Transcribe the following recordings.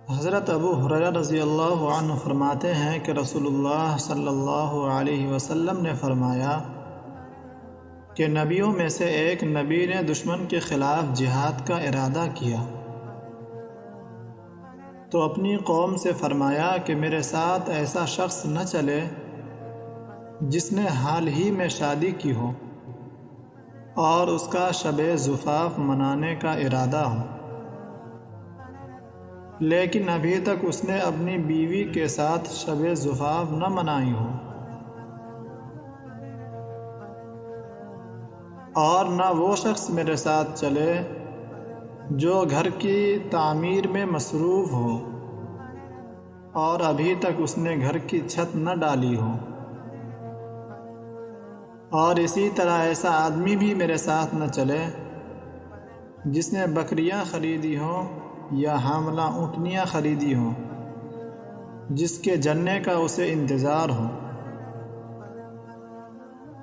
حضرت ابو ہریرہ رضی اللہ عنہ فرماتے ہیں کہ رسول اللہ صلی اللہ علیہ وسلم نے فرمایا کہ نبیوں میں سے ایک نبی نے دشمن کے خلاف جہاد کا ارادہ کیا تو اپنی قوم سے فرمایا کہ میرے ساتھ ایسا شخص نہ چلے جس نے حال ہی میں شادی کی ہو اور اس کا شب زفاف منانے کا ارادہ ہو، لیکن ابھی تک اس نے اپنی بیوی کے ساتھ شب زفاف نہ منائی ہو، اور نہ وہ شخص میرے ساتھ چلے جو گھر کی تعمیر میں مصروف ہو اور ابھی تک اس نے گھر کی چھت نہ ڈالی ہو، اور اسی طرح ایسا آدمی بھی میرے ساتھ نہ چلے جس نے بکریاں خریدی ہوں یا حاملہ اونٹنیاں خریدی ہوں جس کے جننے کا اسے انتظار ہو۔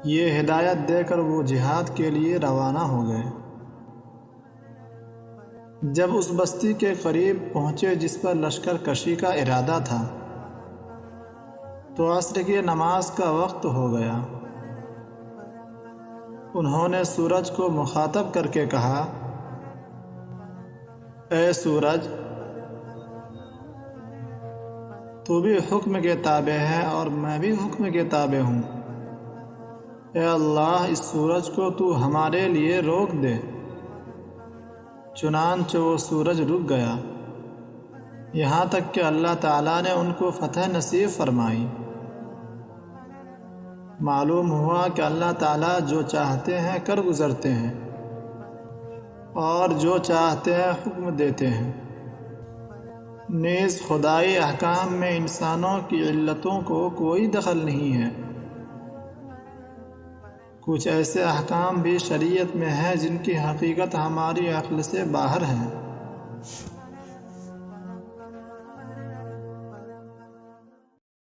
یہ ہدایت دے کر وہ جہاد کے لیے روانہ ہو گئے۔ جب اس بستی کے قریب پہنچے جس پر لشکر کشی کا ارادہ تھا تو عصر کی نماز کا وقت ہو گیا۔ انہوں نے سورج کو مخاطب کر کے کہا، اے سورج، تو بھی حکم کے تابع ہے اور میں بھی حکم کے تابع ہوں، اے اللہ اس سورج کو تو ہمارے لیے روک دے۔ چنانچہ وہ سورج رک گیا یہاں تک کہ اللہ تعالیٰ نے ان کو فتح نصیب فرمائی۔ معلوم ہوا کہ اللہ تعالیٰ جو چاہتے ہیں کر گزرتے ہیں اور جو چاہتے ہیں حکم دیتے ہیں۔ نیز خدائی احکام میں انسانوں کی علتوں کو کوئی دخل نہیں ہے۔ کچھ ایسے احکام بھی شریعت میں ہیں جن کی حقیقت ہماری عقل سے باہر ہے۔